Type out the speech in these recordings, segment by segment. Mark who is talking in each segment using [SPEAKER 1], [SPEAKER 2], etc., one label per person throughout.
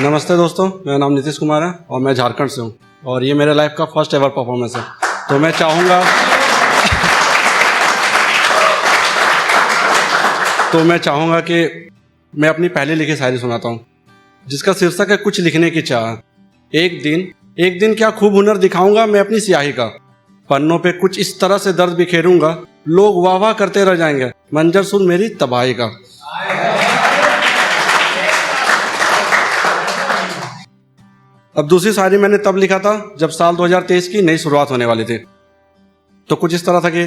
[SPEAKER 1] नमस्ते दोस्तों, मेरा नाम नीतीश कुमार है और मैं झारखंड से हूँ और ये मेरे लाइफ का फर्स्ट एवर परफॉर्मेंस है। तो मैं चाहूँगा कि मैं अपनी पहली लिखी शायरी सुनाता हूँ, जिसका शीर्षक है कुछ लिखने की चाह। एक दिन क्या खूब हुनर दिखाऊंगा मैं अपनी स्याही का, पन्नों पे कुछ इस तरह से दर्द बिखेरूंगा, लोग वाह वाह करते रह जाएंगे, मंजर सुन मेरी तबाही का। अब दूसरी शायरी मैंने तब लिखा था जब साल 2023 की नई शुरुआत होने वाली थी। तो कुछ इस तरह था कि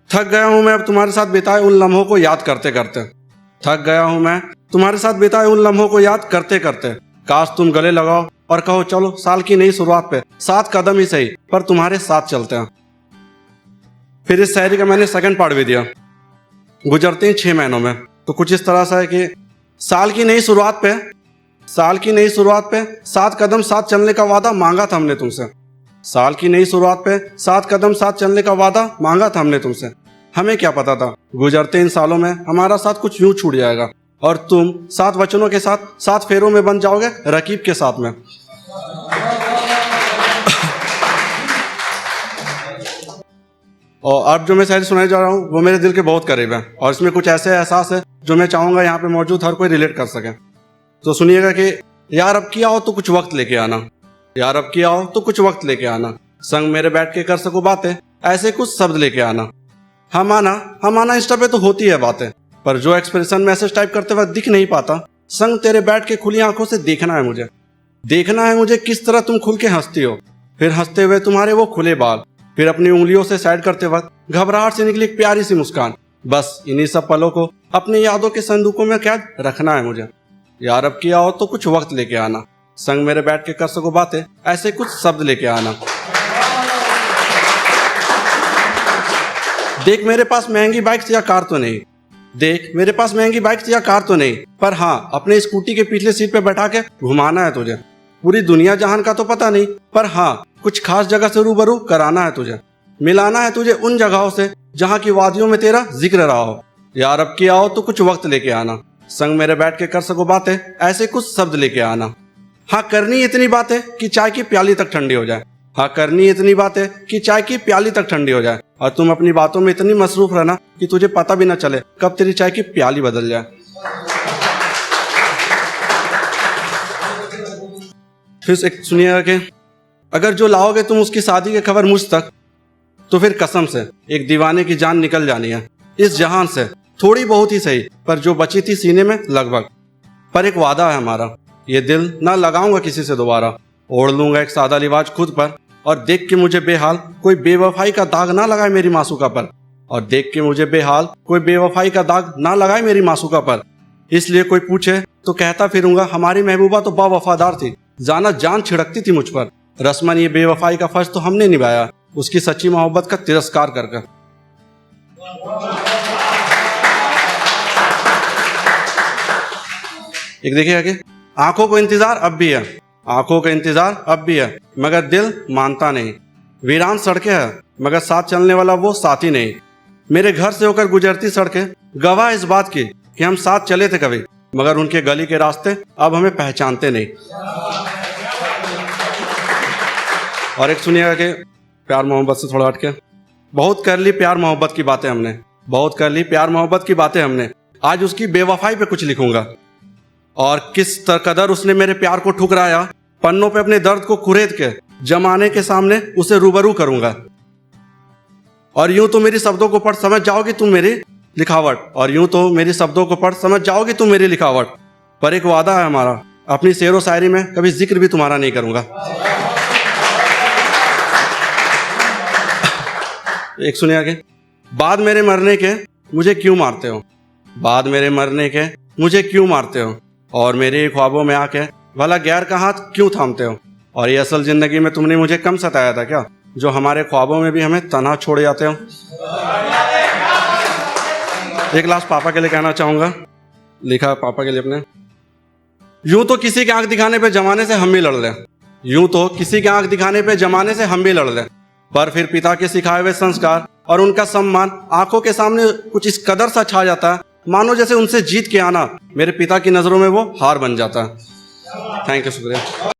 [SPEAKER 1] थक गया हूं मैं अब तुम्हारे साथ बिताए उन लम्हों को याद करते करते, थक गया हूं मैं तुम्हारे साथ बिताए उन लम्हों को याद करते करते। काश तुम गले लगाओ और कहो चलो साल की नई शुरुआत पे 7 कदम ही सही पर तुम्हारे साथ चलते हैं। फिर इस शायरी का मैंने सेकंड पार्ट भी दिया, गुजरते हैं 6 महीनों में। तो कुछ इस तरह से है कि साल की नई शुरुआत पे 7 कदम साथ चलने का वादा मांगा था हमने तुमसे। साल की नई शुरुआत पे 7 कदम साथ चलने का वादा मांगा था हमने तुमसे। हमें क्या पता था गुजरते इन सालों में हमारा साथ कुछ यूं छूट जाएगा और तुम 7 वचनों के साथ 7 फेरों में बन जाओगे रकीब के साथ में। और अब जो मैं शायरी सुनाने जा रहा हूँ वो मेरे दिल के बहुत करीब है और इसमें कुछ ऐसे एहसास है जो मैं चाहूँगा यहाँ पे मौजूद हर कोई रिलेट कर सके। तो सुनिएगा कि यार अब किया हो तो कुछ वक्त लेके आना, यार अब किया हो तो कुछ वक्त लेके आना, संग मेरे बैठ के कर सको बातें, ऐसे कुछ शब्द लेके आना। हम आना इंस्टा पे तो होती है बातें, पर जो एक्सप्रेशन मैसेज टाइप करते वक्त दिख नहीं पाता, संग तेरे बैठ के खुली आंखों से देखना है मुझे किस तरह तुम खुल के हंसती हो, फिर हंसते हुए तुम्हारे वो खुले बाल, फिर अपनी उंगलियों से साइड करते वक्त घबराहट से निकली एक प्यारी सी मुस्कान। बस इन्हीं सब पलों को अपनी यादों के संदूकों में कैद रखना है मुझे। यार अब किया हो तो कुछ वक्त लेके आना, संग मेरे बैठ के कर सको बातें, ऐसे कुछ शब्द लेके आना। देख मेरे पास महंगी बाइक या कार तो नहीं, पर हाँ अपने स्कूटी के पिछले सीट पे बैठा के घुमाना है तुझे। पूरी दुनिया जहान का तो पता नहीं, पर हाँ कुछ खास जगह से रूबरू कराना है तुझे, मिलाना है तुझे उन जगहों से जहाँ की वादियों में तेरा जिक्र रहा हो। यार अब किया हो तो कुछ वक्त लेके आना, संग मेरे बैठ के कर सको बातें, ऐसे कुछ शब्द लेके आना। हाँ करनी इतनी बातें कि चाय की प्याली तक ठंडी हो जाए, और तुम अपनी बातों में इतनी मसरूफ रहना कि तुझे पता भी ना चले कब तेरी चाय की प्याली बदल जाए। फिर एक सुनिएगा कि अगर जो लाओगे तुम उसकी शादी की खबर मुझ तक, तो फिर कसम से एक दीवाने की जान निकल जानी है इस जहान से, थोड़ी बहुत ही सही पर जो बची थी सीने में लगभग। पर एक वादा है हमारा, ये दिल ना लगाऊंगा किसी से दोबारा, ओढ़ लूंगा एक सादा लिबाज खुद पर, और देख के मुझे बेहाल कोई बेवफाई का दाग ना लगाए मेरी मासूका पर, इसलिए कोई पूछे तो कहता फिरूंगा हमारी महबूबा तो बावफादार थी, जाना जान छिड़कती थी मुझ पर, रस्मन ये बेवफाई का फर्ज तो हमने निभाया, उसकी सच्ची मोहब्बत का तिरस्कार कर। एक देखिएगा कि आंखों का इंतजार अब भी है मगर दिल मानता नहीं, वीरान सड़कें हैं मगर साथ चलने वाला वो साथी नहीं, मेरे घर से होकर गुजरती सड़कें गवाह इस बात की कि हम साथ चले थे कभी, मगर उनके गली के रास्ते अब हमें पहचानते नहीं। और एक सुनिएगा कि प्यार मोहब्बत से थोड़ा हटके, बहुत कर ली प्यार मोहब्बत की बातें हमने, आज उसकी बेवफाई पे कुछ लिखूंगा, और किस कदर उसने मेरे प्यार को ठुकराया, पन्नों पे अपने दर्द को कुरेद के जमाने के सामने उसे रूबरू करूंगा। और यूं तो मेरी शब्दों को पढ़ समझ जाओगी तुम मेरी लिखावट, पर एक वादा है हमारा, अपनी शेरो शायरी में कभी जिक्र भी तुम्हारा नहीं करूंगा। एक सुनिया के बाद मेरे मरने के मुझे क्यों मारते हो, और मेरे ख्वाबों में आके भला गैर का हाथ क्यों थामते हो, और ये असल जिंदगी में तुमने मुझे कम सताया था क्या, जो हमारे ख्वाबों में भी हमें तन्हा छोड़ जाते हो। एक लास्ट पापा के लिए कहना चाहूंगा, लिखा पापा के लिए अपने, यूं तो किसी की आंख दिखाने पे जमाने से हम भी लड़ लें, पर फिर पिता के सिखाए हुए संस्कार और उनका सम्मान आंखों के सामने कुछ इस कदर सा छा जाता है, मानो जैसे उनसे जीत के आना मेरे पिता की नजरों में वो हार बन जाता है। थैंक यू, शुक्रिया।